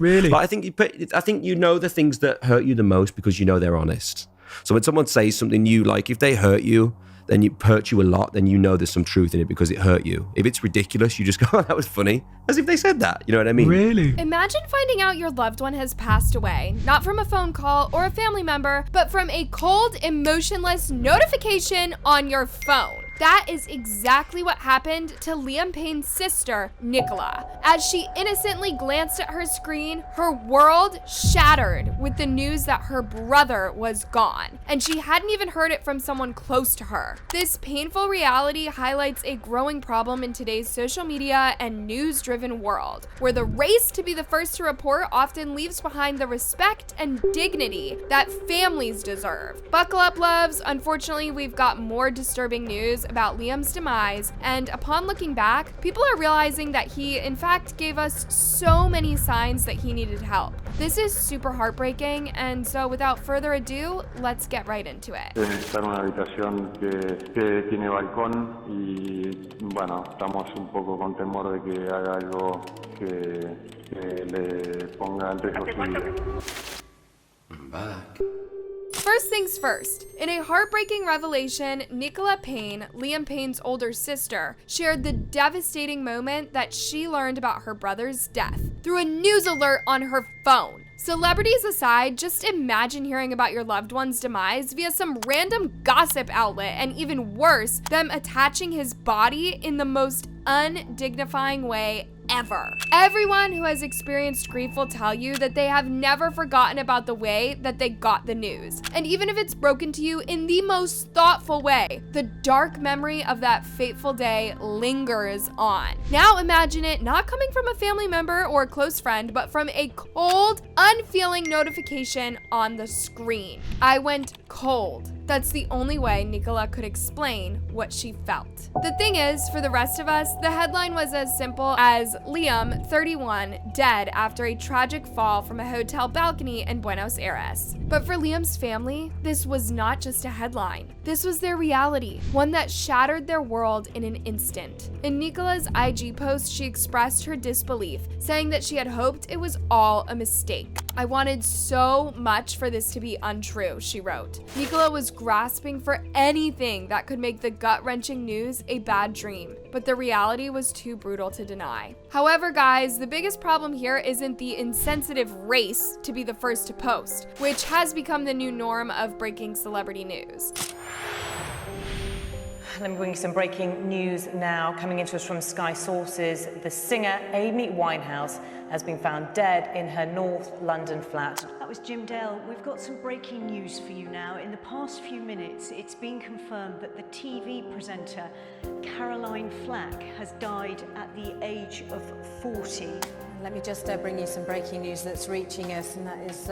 Really? But I think you know the things that hurt you the most because you know they're honest. So when someone says something you like, if they hurt you, then it hurts you a lot, then you know there's some truth in it because it hurt you. If it's ridiculous, you just go, oh, that was funny. As if they said that. You know what I mean? Really? Imagine finding out your loved one has passed away, not from a phone call or a family member, but from a cold, emotionless notification on your phone. That is exactly what happened to Liam Payne's sister, Nicola. As she innocently glanced at her screen, her world shattered with the news that her brother was gone, and she hadn't even heard it from someone close to her. This painful reality highlights a growing problem in today's social media and news-driven world, where the race to be the first to report often leaves behind the respect and dignity that families deserve. Buckle up, loves. Unfortunately, we've got more disturbing news about Liam's demise, and upon looking back, people are realizing that he, in fact, gave us so many signs that he needed help. This is super heartbreaking, and so without further ado, let's get right into it. Está en una habitación que tiene balcón y bueno, estamos un poco con temor de que haga algo que le ponga en riesgo su vida. I'm back. First things first, in a heartbreaking revelation, Nicola Payne, Liam Payne's older sister, shared the devastating moment that she learned about her brother's death through a news alert on her phone. Celebrities aside, just imagine hearing about your loved one's demise via some random gossip outlet, and even worse, them attaching his body in the most undignifying way ever. Everyone who has experienced grief will tell you that they have never forgotten about the way that they got the news. And even if it's broken to you in the most thoughtful way, the dark memory of that fateful day lingers on. Now imagine it not coming from a family member or a close friend, but from a cold, unfeeling notification on the screen. I went cold. That's the only way Nicola could explain what she felt. The thing is, for the rest of us, the headline was as simple as Liam, 31, dead after a tragic fall from a hotel balcony in Buenos Aires. But for Liam's family, this was not just a headline. This was their reality, one that shattered their world in an instant. In Nicola's IG post, she expressed her disbelief, saying that she had hoped it was all a mistake. I wanted so much for this to be untrue, she wrote. Nicola was grasping for anything that could make the gut-wrenching news a bad dream, but the reality was too brutal to deny. However, guys, the biggest problem here isn't the insensitive race to be the first to post, which has become the new norm of breaking celebrity news. Let me bring you some breaking news now. Coming into us from Sky Sources, the singer Amy Winehouse has been found dead in her North London flat. That was Jim Dale. We've got some breaking news for you now. In the past few minutes, it's been confirmed that the TV presenter Caroline Flack has died at the age of 40. Let me just bring you some breaking news that's reaching us, and that is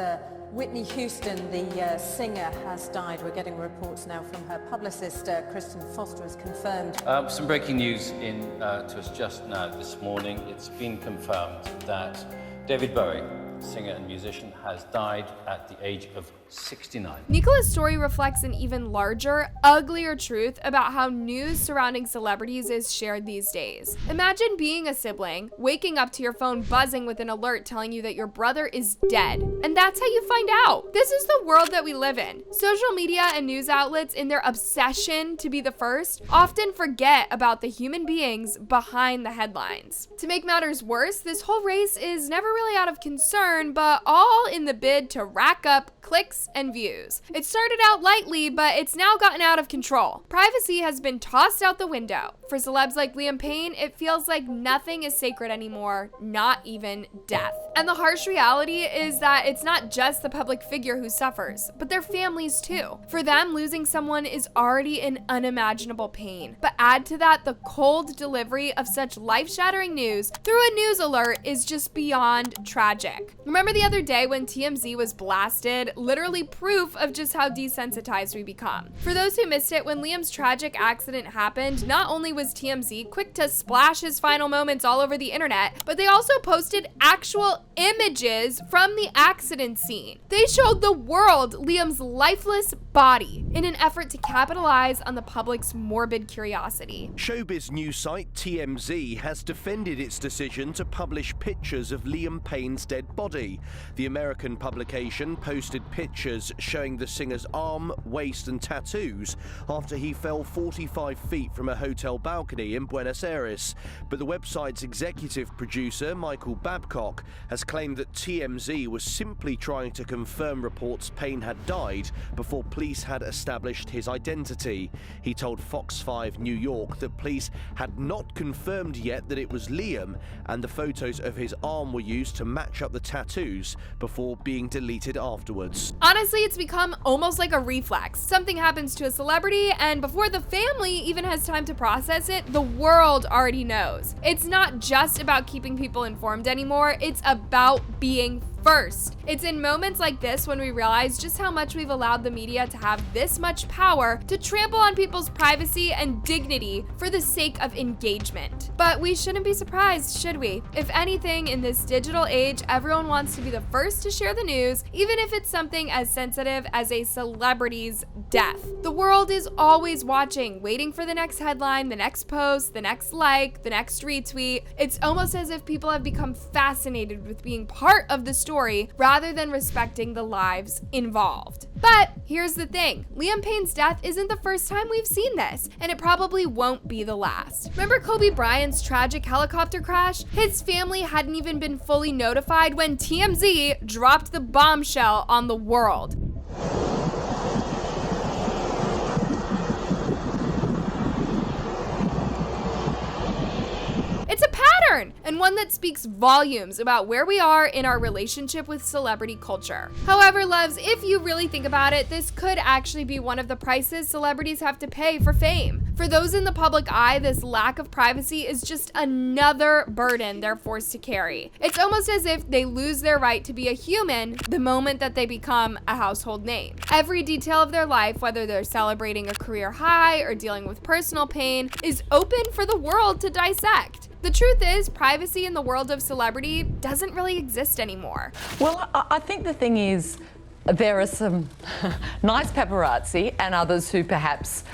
Whitney Houston, the singer, has died. We're getting reports now from her publicist, Kristen Foster, has confirmed. Some breaking news to us just now this morning. It's been confirmed that David Bowie, singer and musician, has died at the age of 69. Nicola's story reflects an even larger, uglier truth about how news surrounding celebrities is shared these days. Imagine being a sibling, waking up to your phone buzzing with an alert telling you that your brother is dead, and that's how you find out. This is the world that we live in. Social media and news outlets, in their obsession to be the first, often forget about the human beings behind the headlines. To make matters worse, this whole race is never really out of concern, but all in the bid to rack up clicks and views. It started out lightly, but it's now gotten out of control. Privacy has been tossed out the window. For celebs like Liam Payne, it feels like nothing is sacred anymore, not even death. And the harsh reality is that it's not just the public figure who suffers, but their families too. For them, losing someone is already an unimaginable pain. But add to that the cold delivery of such life-shattering news through a news alert is just beyond tragic. Remember the other day when TMZ was blasted? Literally proof of just how desensitized we become. For those who missed it, when Liam's tragic accident happened, not only was TMZ quick to splash his final moments all over the internet, but they also posted actual images from the accident scene. They showed the world Liam's lifeless body in an effort to capitalize on the public's morbid curiosity. Showbiz news site TMZ has defended its decision to publish pictures of Liam Payne's dead body. body. The American publication posted pictures showing the singer's arm, waist and tattoos after he fell 45 feet from a hotel balcony in Buenos Aires. But the website's executive producer, Michael Babcock, has claimed that TMZ was simply trying to confirm reports Payne had died before police had established his identity. He told Fox 5 New York that police had not confirmed yet that it was Liam, and the photos of his arm were used to match up the tattoos before being deleted afterwards. Honestly, it's become almost like a reflex. Something happens to a celebrity, and before the family even has time to process it, the world already knows. It's not just about keeping people informed anymore, it's about being first. It's in moments like this when we realize just how much we've allowed the media to have this much power to trample on people's privacy and dignity for the sake of engagement. But we shouldn't be surprised, should we? If anything, in this digital age, everyone wants to be the first to share the news, even if it's something as sensitive as a celebrity's death. The world is always watching, waiting for the next headline, the next post, the next like, the next retweet. It's almost as if people have become fascinated with being part of the story rather than respecting the lives involved. But here's the thing, Liam Payne's death isn't the first time we've seen this, and it probably won't be the last. Remember Kobe Bryant's tragic helicopter crash? His family hadn't even been fully notified when TMZ dropped the bombshell on the world. It's a pattern, and one that speaks volumes about where we are in our relationship with celebrity culture. However, loves, if you really think about it, this could actually be one of the prices celebrities have to pay for fame. For those in the public eye, this lack of privacy is just another burden they're forced to carry. It's almost as if they lose their right to be a human the moment that they become a household name. Every detail of their life, whether they're celebrating a career high or dealing with personal pain, is open for the world to dissect. The truth is, privacy in the world of celebrity doesn't really exist anymore. Well, I think the thing is, there are some nice paparazzi and others who perhaps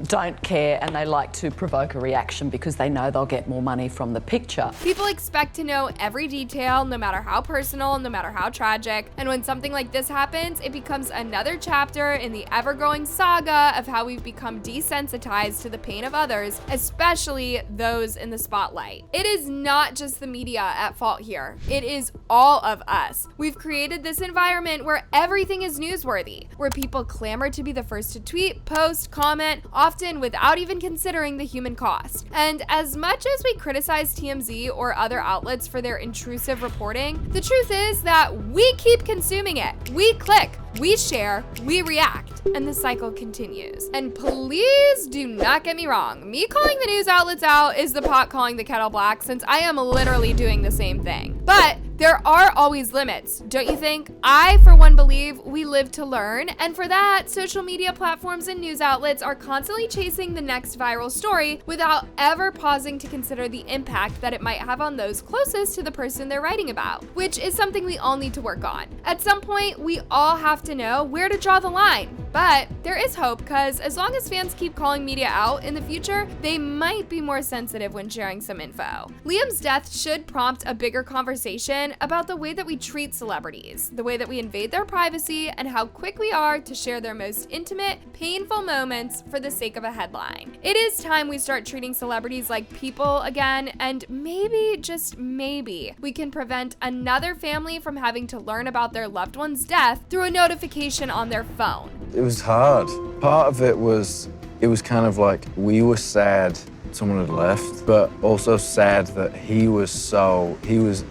don't care and they like to provoke a reaction because they know they'll get more money from the picture. People expect to know every detail, no matter how personal, no matter how tragic, and when something like this happens, it becomes another chapter in the ever-growing saga of how we've become desensitized to the pain of others, especially those in the spotlight. It is not just the media at fault here. It is all of us. We've created this environment where everything is newsworthy, where people clamor to be the first to tweet, post, comment, often without even considering the human cost. And as much as we criticize TMZ or other outlets for their intrusive reporting, the truth is that we keep consuming it. We click, we share, we react, and the cycle continues. And please do not get me wrong, me calling the news outlets out is the pot calling the kettle black, since I am literally doing the same thing. But there are always limits, don't you think? I, for one, believe we live to learn, and for that, social media platforms and news outlets are constantly chasing the next viral story without ever pausing to consider the impact that it might have on those closest to the person they're writing about, which is something we all need to work on. At some point, we all have to know where to draw the line. But there is hope, because as long as fans keep calling media out in the future, they might be more sensitive when sharing some info. Liam's death should prompt a bigger conversation about the way that we treat celebrities, the way that we invade their privacy, and how quick we are to share their most intimate, painful moments for the sake of a headline. It is time we start treating celebrities like people again, and maybe, just maybe, we can prevent another family from having to learn about their loved one's death through a notification on their phone. It was hard. Part of it was kind of like we were sad someone had left, but also sad that he was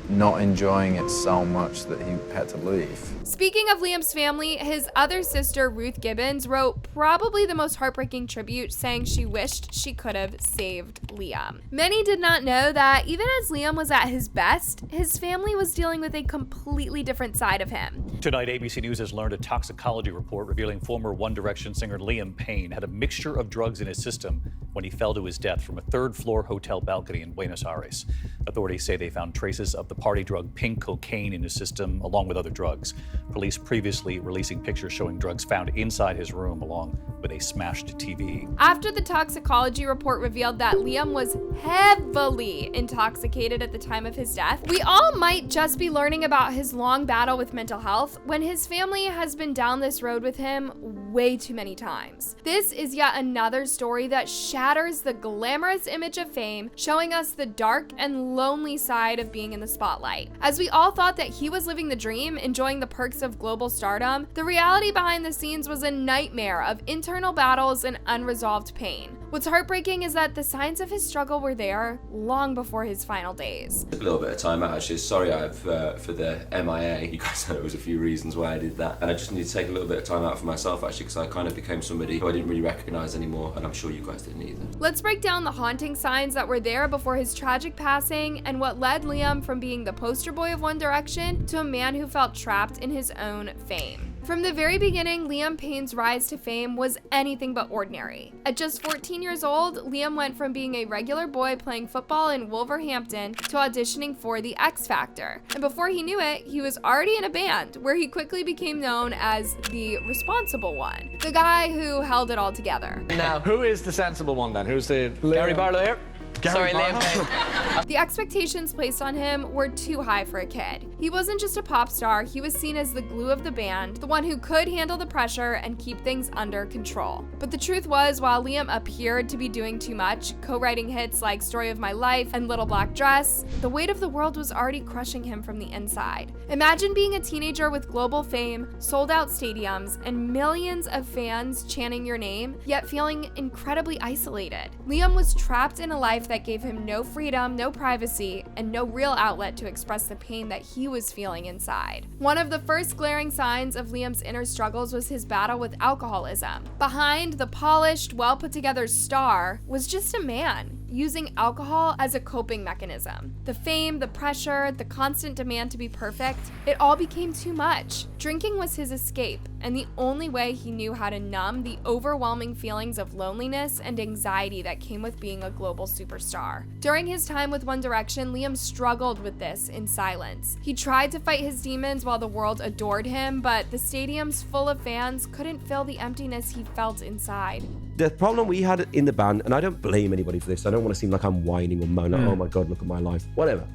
not enjoying it so much that he had to leave. Speaking of Liam's family, his other sister, Ruth Gibbons, wrote probably the most heartbreaking tribute, saying she wished she could have saved Liam. Many did not know that even as Liam was at his best, his family was dealing with a completely different side of him. Tonight, ABC News has learned a toxicology report revealing former One Direction singer Liam Payne had a mixture of drugs in his system when he fell to his death from from a third-floor hotel balcony in Buenos Aires. Authorities say they found traces of the party drug pink cocaine in his system, along with other drugs. Police previously releasing pictures showing drugs found inside his room, along with a smashed TV. After the toxicology report revealed that Liam was heavily intoxicated at the time of his death, we all might just be learning about his long battle with mental health when his family has been down this road with him way too many times. This is yet another story that shatters the glamorous image of fame, showing us the dark and lonely side of being in the spotlight. As we all thought that he was living the dream, enjoying the perks of global stardom, the reality behind the scenes was a nightmare of internal battles and unresolved pain. What's heartbreaking is that the signs of his struggle were there long before his final days. A little bit of time out, actually. Sorry for the MIA. You guys know there was a few reasons why I did that. And I just need to take a little bit of time out for myself, actually, because I kind of became somebody who I didn't really recognize anymore, and I'm sure you guys didn't either. Let's break down the haunting signs that were there before his tragic passing and what led Liam from being the poster boy of One Direction to a man who felt trapped in his own fame. From the very beginning, Liam Payne's rise to fame was anything but ordinary. At just 14 years old, Liam went from being a regular boy playing football in Wolverhampton to auditioning for The X Factor. And before he knew it, he was already in a band where he quickly became known as the responsible one, the guy who held it all together. Now, who is the sensible one then? Who's the Gary Barlow here? Liam Payne. The expectations placed on him were too high for a kid. He wasn't just a pop star, he was seen as the glue of the band, the one who could handle the pressure and keep things under control. But the truth was, while Liam appeared to be doing too much, co-writing hits like Story of My Life and Little Black Dress, the weight of the world was already crushing him from the inside. Imagine being a teenager with global fame, sold-out stadiums, and millions of fans chanting your name, yet feeling incredibly isolated. Liam was trapped in a life that gave him no freedom, no privacy, and no real outlet to express the pain that he was feeling inside. One of the first glaring signs of Liam's inner struggles was his battle with alcoholism. Behind the polished, well-put-together star was just a man using alcohol as a coping mechanism. The fame, the pressure, the constant demand to be perfect, it all became too much. Drinking was his escape, and the only way he knew how to numb the overwhelming feelings of loneliness and anxiety that came with being a global superstar. During his time with One Direction, Liam struggled with this in silence. He tried to fight his demons while the world adored him, but the stadiums full of fans couldn't fill the emptiness he felt inside. The problem we had in the band, and I don't blame anybody for this, I don't want to seem like I'm whining or moaning, oh my God, look at my life, whatever.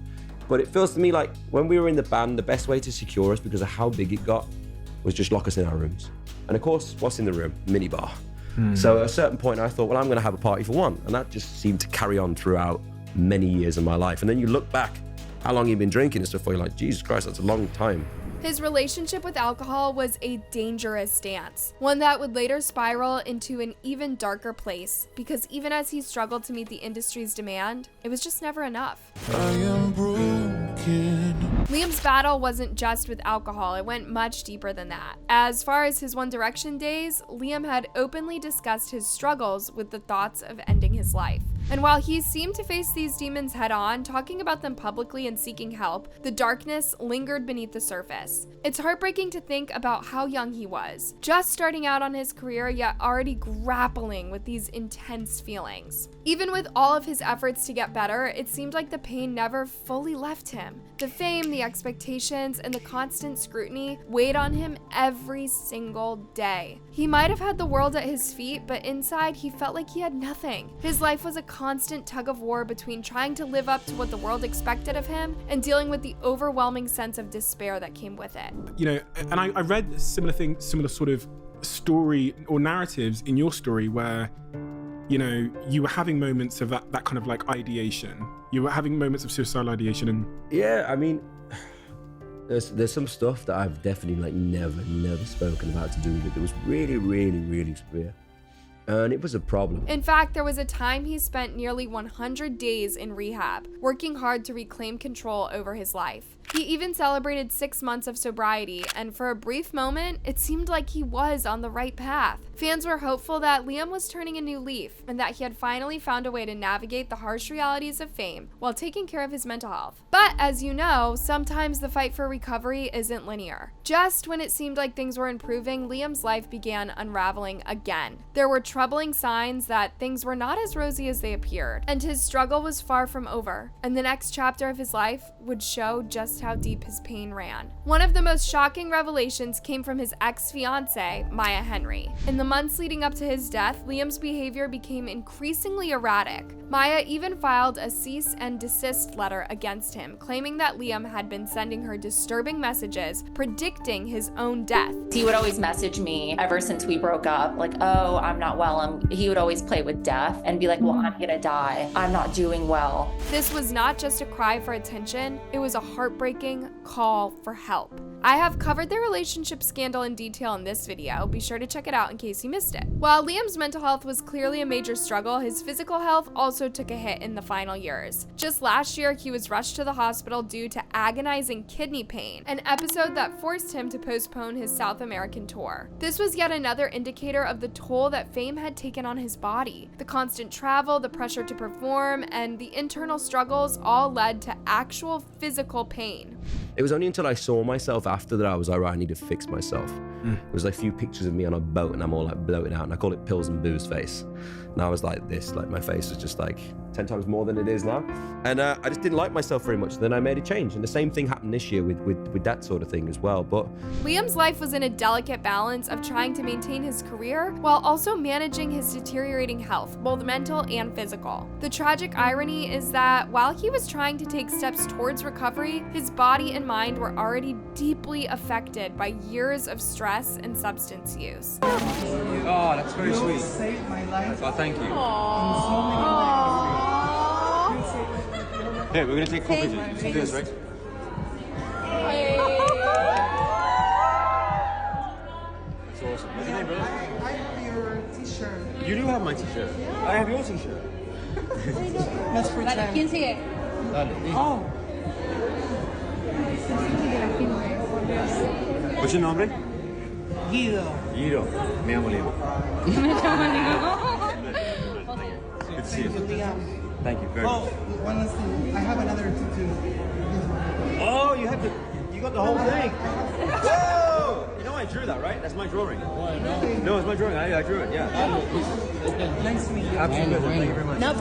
But it feels to me like when we were in the band, the best way to secure us, because of how big it got, was just lock us in our rooms. And of course, what's in the room? Minibar. So at a certain point, I thought, well, I'm going to have a party for one. And that just seemed to carry on throughout many years of my life. And then you look back, how long you've been drinking and stuff, you're like, Jesus Christ, that's a long time. His relationship with alcohol was a dangerous dance, one that would later spiral into an even darker place, because even as he struggled to meet the industry's demand, it was just never enough. I am broken. Liam's battle wasn't just with alcohol, it went much deeper than that. As far as his One Direction days, Liam had openly discussed his struggles with the thoughts of ending his life. And while he seemed to face these demons head on, talking about them publicly and seeking help, the darkness lingered beneath the surface. It's heartbreaking to think about how young he was, just starting out on his career, yet already grappling with these intense feelings. Even with all of his efforts to get better, it seemed like the pain never fully left him. The fame, the expectations, and the constant scrutiny weighed on him every single day. He might have had the world at his feet, but inside he felt like he had nothing. His life was a constant tug of war between trying to live up to what the world expected of him and dealing with the overwhelming sense of despair that came with it. You know, and I read similar sort of story or narratives in your story where, you know, you were having moments of that kind of like ideation. You were having moments of suicidal ideation. And yeah, I mean, there's some stuff that I've definitely like never spoken about to do with it. That was really severe. And it was a problem. In fact, there was a time he spent nearly 100 days in rehab, working hard to reclaim control over his life. He even celebrated 6 months of sobriety, and for a brief moment, it seemed like he was on the right path. Fans were hopeful that Liam was turning a new leaf and that he had finally found a way to navigate the harsh realities of fame while taking care of his mental health. But as you know, sometimes the fight for recovery isn't linear. Just when it seemed like things were improving, Liam's life began unraveling again. There were troubling signs that things were not as rosy as they appeared, and his struggle was far from over, and the next chapter of his life would show just how deep his pain ran. One of the most shocking revelations came from his ex-fiancée, Maya Henry. In the months leading up to his death, Liam's behavior became increasingly erratic. Maya even filed a cease and desist letter against him, claiming that Liam had been sending her disturbing messages predicting his own death. He would always message me ever since we broke up, like, oh, I'm not well. He would always play with death and be like, well, I'm gonna die. I'm not doing well. This was not just a cry for attention, it was a heartbreaking call for help. I have covered their relationship scandal in detail in this video. Be sure to check it out in case you missed it. While Liam's mental health was clearly a major struggle, his physical health also took a hit in the final years. Just last year, he was rushed to the hospital due to agonizing kidney pain, an episode that forced him to postpone his South American tour. This was yet another indicator of the toll that fame had taken on his body. The constant travel, the pressure to perform, and the internal struggles all led to actual physical pain. It was only until I saw myself after that I was like, right, I need to fix myself. There was like a few pictures of me on a boat and I'm all like bloated out, and I call it pills and booze face. And I was like this, like my face was just like 10 times more than it is now. And I just didn't like myself very much. Then I made a change. And the same thing happened this year with that sort of thing as well. But Liam's life was in a delicate balance of trying to maintain his career while also managing his deteriorating health, both mental and physical. The tragic irony is that while he was trying to take steps towards recovery, his body and mind were already deeply affected by years of stress and substance use. Oh, that's very sweet. You saved my life. Oh, thank you. Here, we're going to take coffee. You do this, right? That's awesome. What's your name, brother? I have your t-shirt. You do have my t-shirt. I have your t-shirt. Let's pretend. ¿Quién sigue? Dale. Oh. What's your nombre? Guido. Guido. Me llamo Liam. Good to see you. Thank you very much. One last thing. I have another tattoo. Oh, you got the whole thing. Whoa! You know I drew that, right? That's my drawing. No, it's my drawing. I drew it, yeah. Nice to meet you. Absolutely. Thank you very much. No,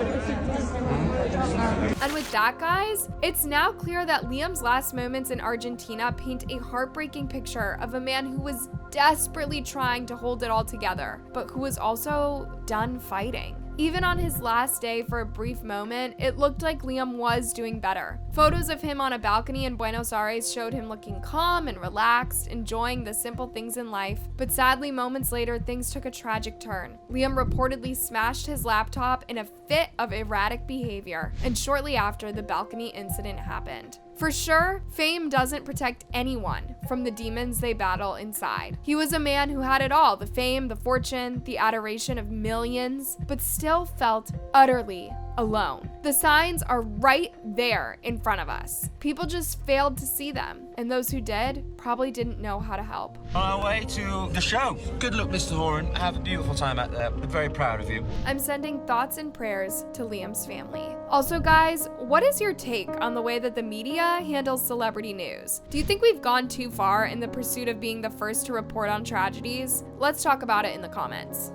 And with that, guys, it's now clear that Liam's last moments in Argentina paint a heartbreaking picture of a man who was desperately trying to hold it all together, but who was also done fighting. Even on his last day, for a brief moment, it looked like Liam was doing better. Photos of him on a balcony in Buenos Aires showed him looking calm and relaxed, enjoying the simple things in life. But sadly, moments later, things took a tragic turn. Liam reportedly smashed his laptop in a fit of erratic behavior, and shortly after, the balcony incident happened. For sure, fame doesn't protect anyone from the demons they battle inside. He was a man who had it all, the fame, the fortune, the adoration of millions, but still felt utterly alone. The signs are right there in front of us. People just failed to see them, and those who did probably didn't know how to help. On our way to the show. Good luck, Mr. Horan. Have a beautiful time out there. We're very proud of you. I'm sending thoughts and prayers to Liam's family. Also, guys, what is your take on the way that the media handles celebrity news? Do you think we've gone too far in the pursuit of being the first to report on tragedies? Let's talk about it in the comments.